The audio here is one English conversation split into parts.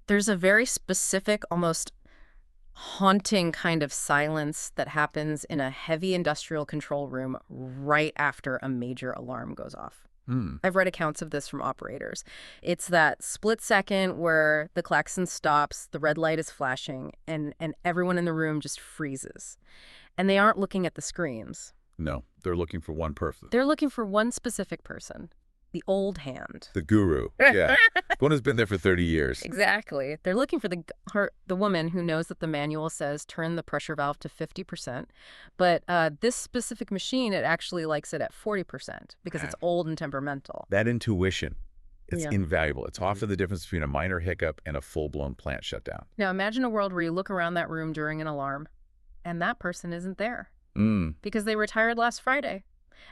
There's a very specific, almost haunting kind of silence that happens in a heavy industrial control room right after a major alarm goes off. Hmm. I've read accounts of this from operators. It's that split second where the klaxon stops, the red light is flashing, and everyone in the room just freezes. And they aren't looking at the screens. No, they're looking for one person. They're looking for one specific person, the old hand. The guru. Yeah. The one who's been there for 30 years. Exactly. They're looking for the woman who knows that the manual says turn the pressure valve to 50%. But this specific machine, it actually likes it at 40% because it's old and temperamental. That intuition, it's Yeah. invaluable. It's often the difference between a minor hiccup and a full-blown plant shutdown. Now imagine a world where you look around that room during an alarm and that person isn't there Mm. because they retired last Friday.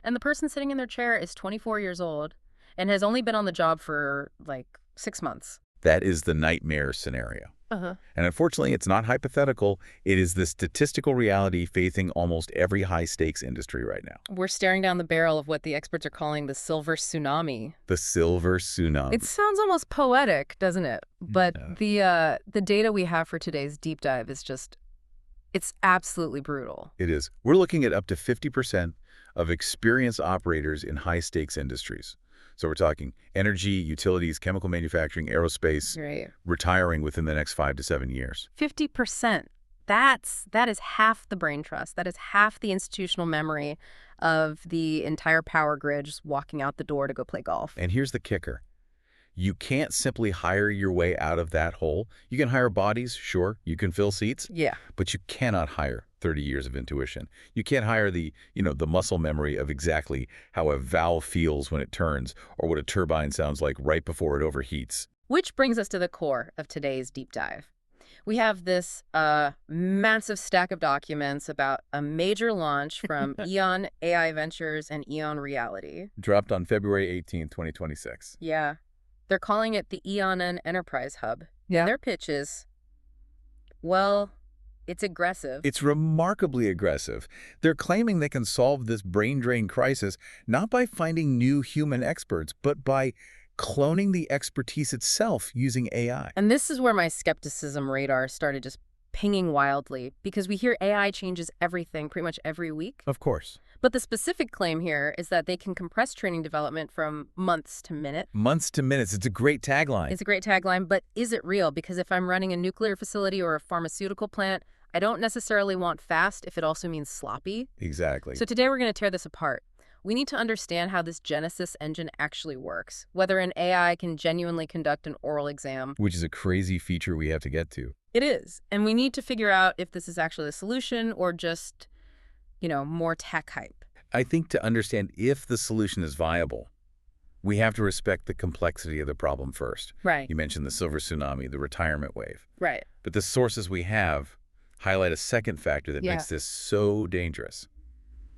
And the person sitting in their chair is 24 years old and has only been on the job for like 6 months. That is the nightmare scenario. Uh-huh. And unfortunately, it's not hypothetical. It is the statistical reality facing almost every high-stakes industry right now. We're staring down the barrel of what the experts are calling the silver tsunami. The silver tsunami. It sounds almost poetic, doesn't it? But Yeah. the data we have for today's deep dive is just, it's absolutely brutal. It is. We're looking at up to 50% of experienced operators in high-stakes industries. So we're talking energy, utilities, chemical manufacturing, aerospace, Right. retiring within the next 5 to 7 years. 50%. That is half the brain trust. That is half the institutional memory of the entire power grid just walking out the door to go play golf. And here's the kicker. You can't simply hire your way out of that hole. You can hire bodies, sure. You can fill seats. Yeah. But you cannot hire 30 years of intuition. You can't hire the muscle memory of exactly how a valve feels when it turns or what a turbine sounds like right before it overheats. Which brings us to the core of today's deep dive. We have this massive stack of documents about a major launch from EON AI Ventures and EON Reality. Dropped on February 18, 2026. Yeah. They're calling it the EON Enterprise Hub. Yeah. Their pitch is, well, it's aggressive. It's remarkably aggressive. They're claiming they can solve this brain drain crisis not by finding new human experts, but by cloning the expertise itself using AI. And this is where my skepticism radar started just pinging wildly, because we hear AI changes everything pretty much every week. Of course. But the specific claim here is that they can compress training development from months to minutes. Months to minutes. It's a great tagline. It's a great tagline, but is it real? Because if I'm running a nuclear facility or a pharmaceutical plant, I don't necessarily want fast if it also means sloppy. Exactly. So today we're going to tear this apart. We need to understand how this Genesis engine actually works, whether an AI can genuinely conduct an oral exam. Which is a crazy feature we have to get to. It is. And we need to figure out if this is actually a solution or just, more tech hype. I think to understand if the solution is viable, we have to respect the complexity of the problem first. Right. You mentioned the silver tsunami, the retirement wave. Right. But the sources we have highlight a second factor that makes this so dangerous.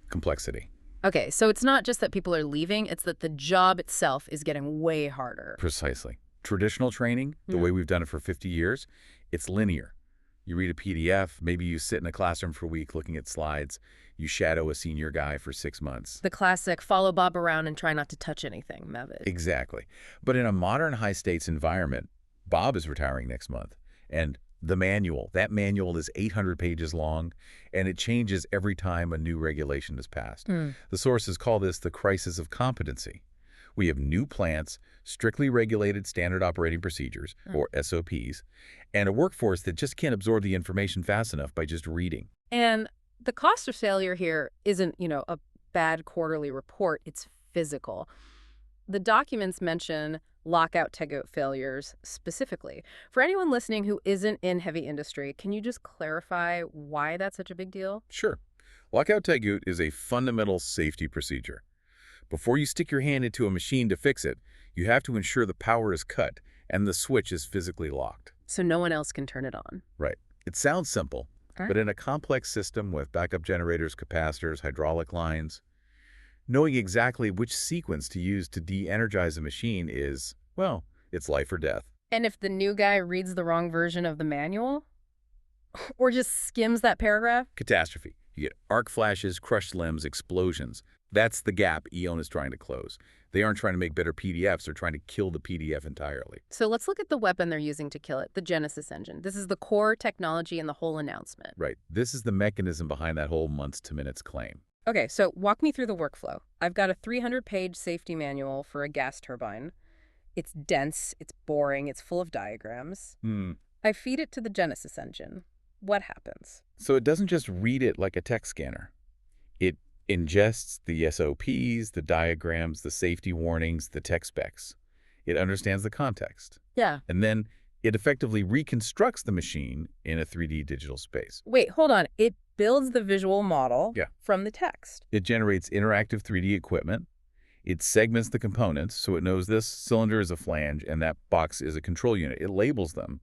Complexity. Okay, so it's not just that people are leaving, it's that the job itself is getting way harder. Precisely. Traditional training, the way we've done it for 50 years, it's linear. You read a PDF, maybe you sit in a classroom for a week looking at slides, you shadow a senior guy for 6 months. The classic follow Bob around and try not to touch anything method. Exactly. But in a modern high-stakes environment, Bob is retiring next month, and the manual, that manual is 800 pages long, and it changes every time a new regulation is passed. The sources call this the crisis of competency. We have new plants, strictly regulated standard operating procedures, or SOPs, and a workforce that just can't absorb the information fast enough by just reading. And the cost of failure here isn't, a bad quarterly report. It's physical. The documents mention lockout tagout failures specifically. For anyone listening who isn't in heavy industry, can you just clarify why that's such a big deal? Sure. Lockout tagout is a fundamental safety procedure. Before you stick your hand into a machine to fix it, you have to ensure the power is cut and the switch is physically locked. So no one else can turn it on. Right. It sounds simple, but in a complex system with backup generators, capacitors, hydraulic lines, knowing exactly which sequence to use to de-energize a machine is, well, it's life or death. And if the new guy reads the wrong version of the manual or just skims that paragraph? Catastrophe. You get arc flashes, crushed limbs, explosions. That's the gap EON is trying to close. They aren't trying to make better PDFs. They're trying to kill the PDF entirely. So let's look at the weapon they're using to kill it, the Genesis engine. This is the core technology in the whole announcement. Right. This is the mechanism behind that whole months to minutes claim. Okay, so walk me through the workflow. I've got a 300-page safety manual for a gas turbine. It's dense, it's boring, it's full of diagrams. I feed it to the Genesis engine. What happens? So it doesn't just read it like a text scanner. It ingests the SOPs, the diagrams, the safety warnings, the tech specs. It understands the context. Yeah. And then it effectively reconstructs the machine in a 3D digital space. Wait, hold on. It builds the visual model from the text. It generates interactive 3D equipment. It segments the components, so it knows this cylinder is a flange and that box is a control unit. It labels them,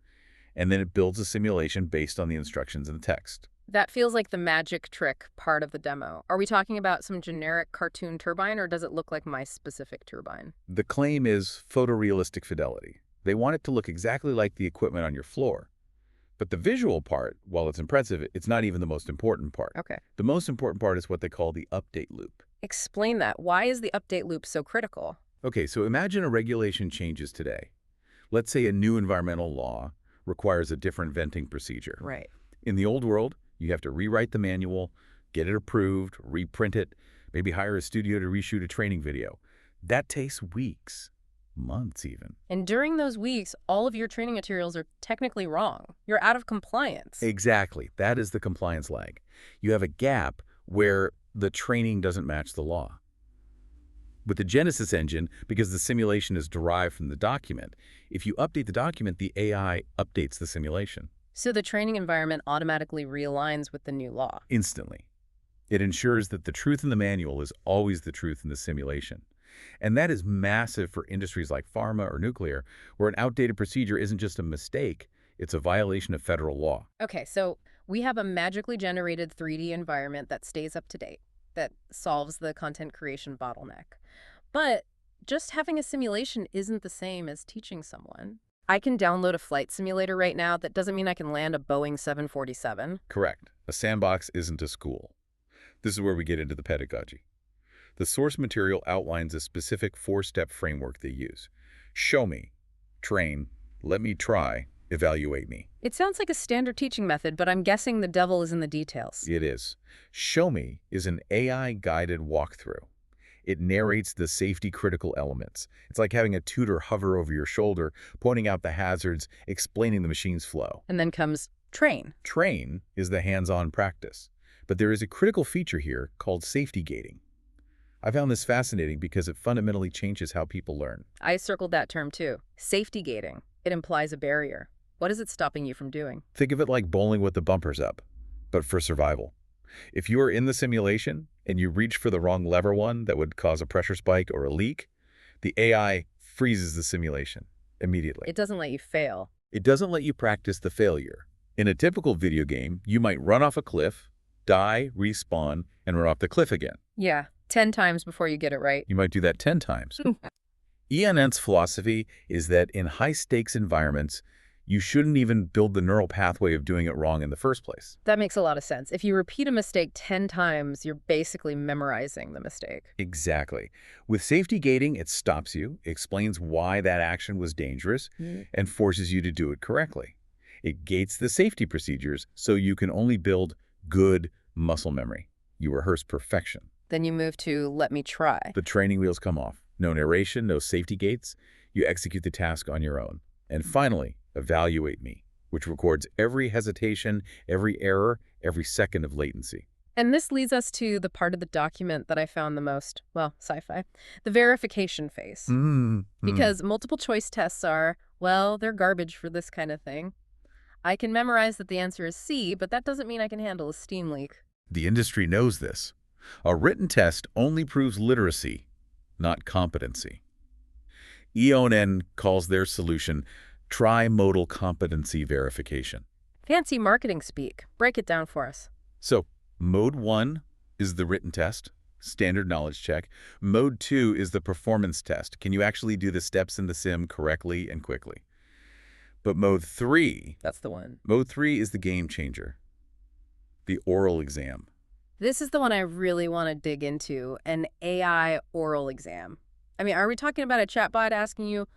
and then it builds a simulation based on the instructions in the text. That feels like the magic trick part of the demo. Are we talking about some generic cartoon turbine, or does it look like my specific turbine? The claim is photorealistic fidelity. They want it to look exactly like the equipment on your floor. But the visual part, while it's impressive, it's not even the most important part. Okay. The most important part is what they call the update loop. Explain that. Why is the update loop so critical? Okay, so imagine a regulation changes today. Let's say a new environmental law requires a different venting procedure. Right. In the old world, you have to rewrite the manual, get it approved, reprint it, maybe hire a studio to reshoot a training video. That takes weeks, months even. And during those weeks, all of your training materials are technically wrong. You're out of compliance. Exactly. That is the compliance lag. You have a gap where the training doesn't match the law. With the Genesis engine, because the simulation is derived from the document, if you update the document, the AI updates the simulation. So the training environment automatically realigns with the new law. Instantly. It ensures that the truth in the manual is always the truth in the simulation. And that is massive for industries like pharma or nuclear, where an outdated procedure isn't just a mistake, it's a violation of federal law. Okay, so we have a magically generated 3D environment that stays up to date, that solves the content creation bottleneck. But just having a simulation isn't the same as teaching someone. I can download a flight simulator right now. That doesn't mean I can land a Boeing 747. Correct. A sandbox isn't a school. This is where we get into the pedagogy. The source material outlines a specific 4-step framework they use. Show me, train, let me try, evaluate me. It sounds like a standard teaching method, but I'm guessing the devil is in the details. It is. Show me is an AI-guided walkthrough. It narrates the safety-critical elements. It's like having a tutor hover over your shoulder, pointing out the hazards, explaining the machine's flow. And then comes train. Train is the hands-on practice. But there is a critical feature here called safety gating. I found this fascinating because it fundamentally changes how people learn. I circled that term too. Safety gating. It implies a barrier. What is it stopping you from doing? Think of it like bowling with the bumpers up, but for survival. If you are in the simulation and you reach for the wrong lever one that would cause a pressure spike or a leak, the AI freezes the simulation immediately. It doesn't let you fail. It doesn't let you practice the failure. In a typical video game, you might run off a cliff, die, respawn, and run off the cliff again. Yeah, 10 times before you get it right. You might do that 10 times. EON's philosophy is that in high-stakes environments, you shouldn't even build the neural pathway of doing it wrong in the first place. That makes a lot of sense. If you repeat a mistake 10 times, you're basically memorizing the mistake. Exactly. With safety gating, it stops you, explains why that action was dangerous, and forces you to do it correctly. It gates the safety procedures so you can only build good muscle memory. You rehearse perfection. Then you move to let me try. The training wheels come off. No narration, no safety gates. You execute the task on your own. And finally, evaluate me, which records every hesitation, every error, every second of latency. And this leads us to the part of the document that I found the most, well, sci-fi, the verification phase. Because multiple choice tests are, well, they're garbage for this kind of thing. I can memorize that the answer is C, but that doesn't mean I can handle a steam leak. The industry knows this. A written test only proves literacy, not competency. EON calls their solution tri-modal competency verification. Fancy marketing speak. Break it down for us. So, mode 1 is the written test, standard knowledge check. Mode 2 is the performance test. Can you actually do the steps in the sim correctly and quickly? But mode 3, That's the one. mode 3 is the game changer, the oral exam. This is the one I really want to dig into, an AI oral exam. I mean, are we talking about a chatbot asking you,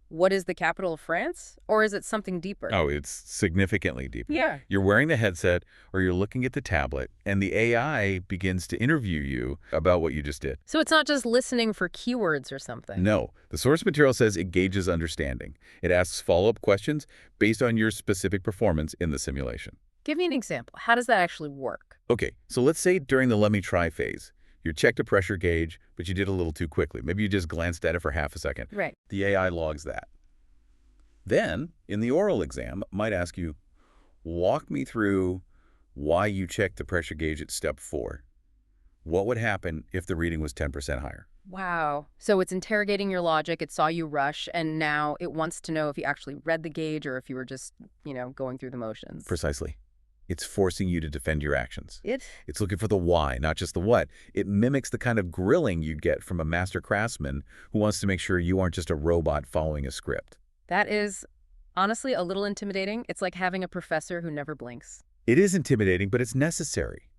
what is the capital of France? Or is it something deeper? Oh, it's significantly deeper. Yeah. You're wearing the headset or you're looking at the tablet, and the AI begins to interview you about what you just did. So it's not just listening for keywords or something. No, the source material says it gauges understanding. It asks follow-up questions based on your specific performance in the simulation. Give me an example. How does that actually work? Okay, so let's say during the let me try phase, you checked a pressure gauge, but you did a little too quickly. Maybe you just glanced at it for half a second. Right. The AI logs that. Then, in the oral exam, it might ask you, walk me through why you checked the pressure gauge at step 4. What would happen if the reading was 10% higher? Wow. So it's interrogating your logic. It saw you rush, and now it wants to know if you actually read the gauge or if you were just, going through the motions. Precisely. It's forcing you to defend your actions. It? It's looking for the why, not just the what. It mimics the kind of grilling you'd get from a master craftsman who wants to make sure you aren't just a robot following a script. That is honestly a little intimidating. It's like having a professor who never blinks. It is intimidating, but it's necessary.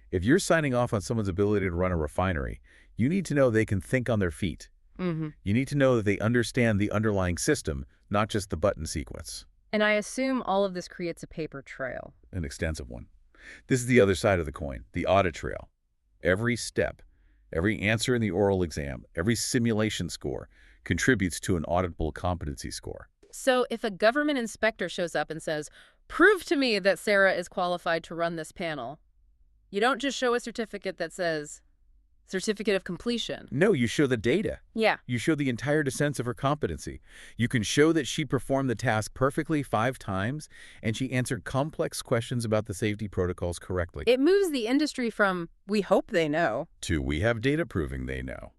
If you're signing off on someone's ability to run a refinery, you need to know they can think on their feet. Mm-hmm. You need to know that they understand the underlying system, not just the button sequence. And I assume all of this creates a paper trail. An extensive one. This is the other side of the coin, the audit trail. Every step, every answer in the oral exam, every simulation score contributes to an auditable competency score. So if a government inspector shows up and says, prove to me that Sarah is qualified to run this panel, you don't just show a certificate that says, certificate of completion. No, you show the data. Yeah. You show the entire descent of her competency. You can show that she performed the task perfectly 5 times, and she answered complex questions about the safety protocols correctly. It moves the industry from, we hope they know, to we have data proving they know.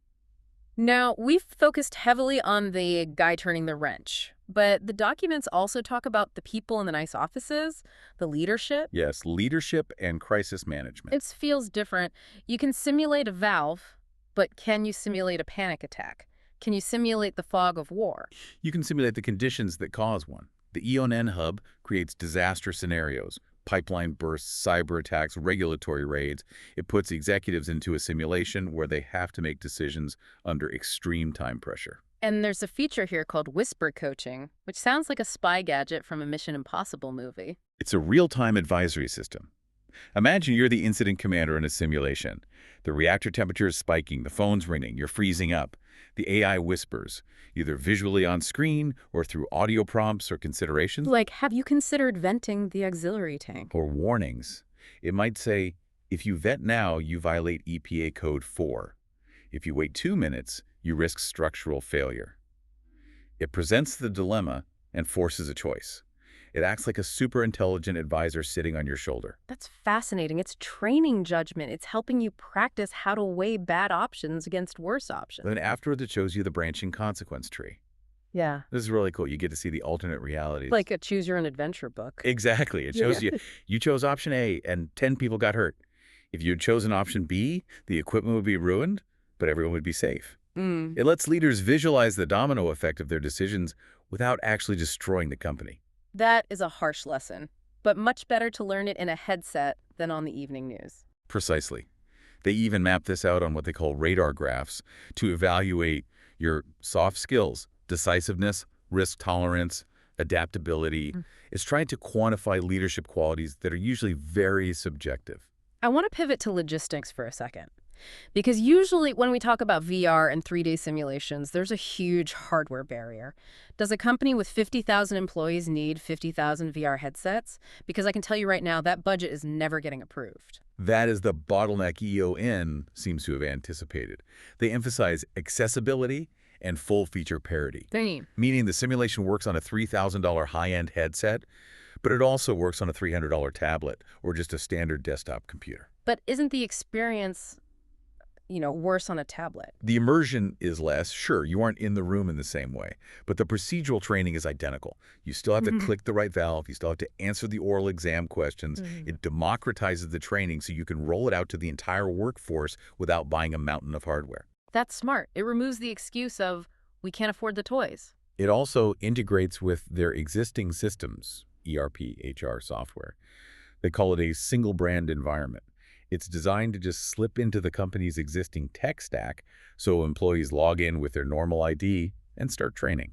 Now, we've focused heavily on the guy turning the wrench, but the documents also talk about the people in the nice offices, the leadership. Yes, leadership and crisis management. It feels different. You can simulate a valve, but can you simulate a panic attack? Can you simulate the fog of war? You can simulate the conditions that cause one. The EON Hub creates disaster scenarios, pipeline bursts, cyber attacks, regulatory raids. It puts executives into a simulation where they have to make decisions under extreme time pressure. And there's a feature here called whisper coaching, which sounds like a spy gadget from a Mission Impossible movie. It's a real-time advisory system. Imagine you're the incident commander in a simulation. The reactor temperature is spiking, the phone's ringing, you're freezing up. The AI whispers, either visually on screen or through audio prompts or considerations. Like, have you considered venting the auxiliary tank? Or warnings. It might say, if you vent now, you violate EPA Code 4. If you wait 2 minutes, you risk structural failure. It presents the dilemma and forces a choice. It acts like a super intelligent advisor sitting on your shoulder. That's fascinating. It's training judgment. It's helping you practice how to weigh bad options against worse options. Then afterwards, it shows you the branching consequence tree. Yeah. This is really cool. You get to see the alternate realities. Like a choose your own adventure book. Exactly. It shows you chose option A and 10 people got hurt. If you had chosen option B, the equipment would be ruined, but everyone would be safe. It lets leaders visualize the domino effect of their decisions without actually destroying the company. That is a harsh lesson, but much better to learn it in a headset than on the evening news. Precisely. They even map this out on what they call radar graphs to evaluate your soft skills, decisiveness, risk tolerance, adaptability. It's trying to quantify leadership qualities that are usually very subjective. I want to pivot to logistics for a second. Because usually when we talk about VR and 3D simulations, there's a huge hardware barrier. Does a company with 50,000 employees need 50,000 VR headsets? Because I can tell you right now, that budget is never getting approved. That is the bottleneck EON seems to have anticipated. They emphasize accessibility and full feature parity, meaning the simulation works on a $3,000 high-end headset, but it also works on a $300 tablet or just a standard desktop computer. But isn't the experience worse on a tablet? The immersion is less. Sure, you aren't in the room in the same way, but the procedural training is identical. You still have to click the right valve. You still have to answer the oral exam questions. It democratizes the training so you can roll it out to the entire workforce without buying a mountain of hardware. That's smart. It removes the excuse of, we can't afford the toys. It also integrates with their existing systems, ERP, HR software. They call it a single brand environment. It's designed to just slip into the company's existing tech stack so employees log in with their normal ID and start training.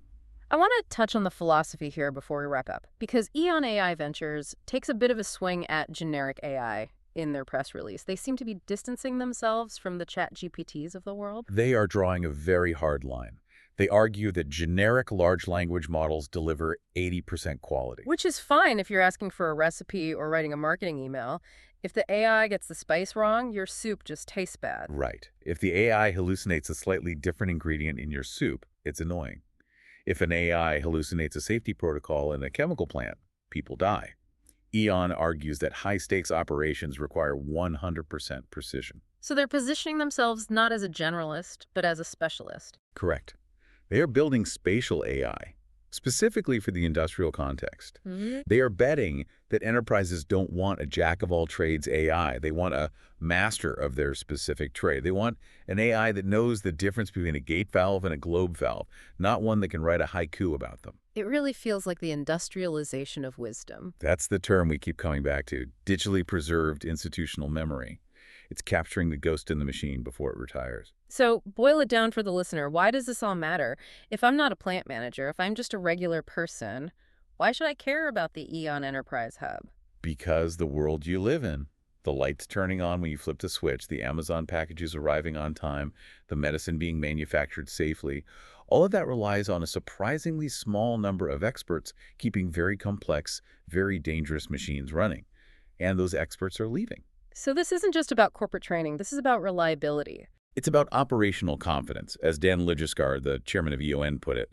I want to touch on the philosophy here before we wrap up, because EON AI Ventures takes a bit of a swing at generic AI in their press release. They seem to be distancing themselves from the chat GPTs of the world. They are drawing a very hard line. They argue that generic large language models deliver 80% quality. Which is fine if you're asking for a recipe or writing a marketing email. If the AI gets the spice wrong, your soup just tastes bad. Right. If the AI hallucinates a slightly different ingredient in your soup, it's annoying. If an AI hallucinates a safety protocol in a chemical plant, people die. EON argues that high-stakes operations require 100% precision. So they're positioning themselves not as a generalist, but as a specialist. Correct. They are building spatial AI, specifically for the industrial context. They are betting that enterprises don't want a jack-of-all-trades AI. They want a master of their specific trade. They want an AI that knows the difference between a gate valve and a globe valve, not one that can write a haiku about them. It really feels like the industrialization of wisdom. That's the term we keep coming back to, digitally preserved institutional memory. It's capturing the ghost in the machine before it retires. So, boil it down for the listener. Why does this all matter? If I'm not a plant manager, if I'm just a regular person, why should I care about the EON Enterprise Hub? Because the world you live in, the lights turning on when you flip the switch, the Amazon packages arriving on time, the medicine being manufactured safely, all of that relies on a surprisingly small number of experts keeping very complex, very dangerous machines running. And those experts are leaving. So this isn't just about corporate training. This is about reliability. It's about operational confidence, as Dan Ligiskar, the chairman of EON, put it.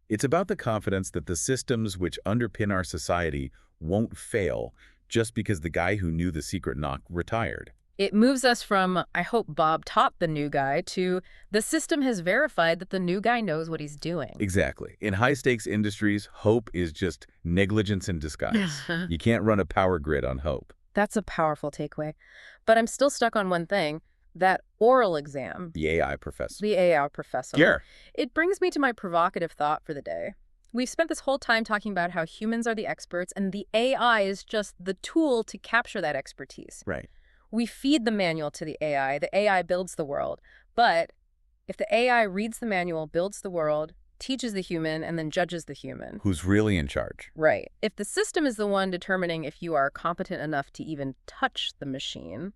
It's about the confidence that the systems which underpin our society won't fail just because the guy who knew the secret knock retired. It moves us from, I hope Bob taught the new guy, to the system has verified that the new guy knows what he's doing. Exactly. In high-stakes industries, hope is just negligence in disguise. You can't run a power grid on hope. That's a powerful takeaway. But I'm still stuck on one thing, that oral exam. The AI professor. The AI professor. Yeah. It brings me to my provocative thought for the day. We've spent this whole time talking about how humans are the experts and the AI is just the tool to capture that expertise. Right. We feed the manual to the AI builds the world. But if the AI reads the manual, builds the world, teaches the human, and then judges the human. Who's really in charge? Right. If the system is the one determining if you are competent enough to even touch the machine,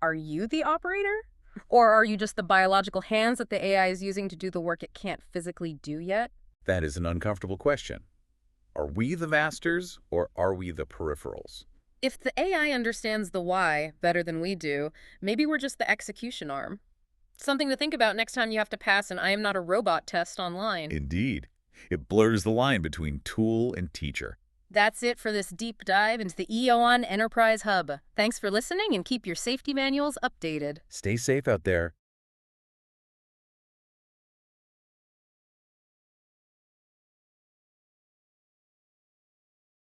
are you the operator? Or are you just the biological hands that the AI is using to do the work it can't physically do yet? That is an uncomfortable question. Are we the masters or are we the peripherals? If the AI understands the why better than we do, maybe we're just the execution arm. Something to think about next time you have to pass an I am not a robot test online. Indeed. It blurs the line between tool and teacher. That's it for this deep dive into the EON Enterprise Hub. Thanks for listening and keep your safety manuals updated. Stay safe out there.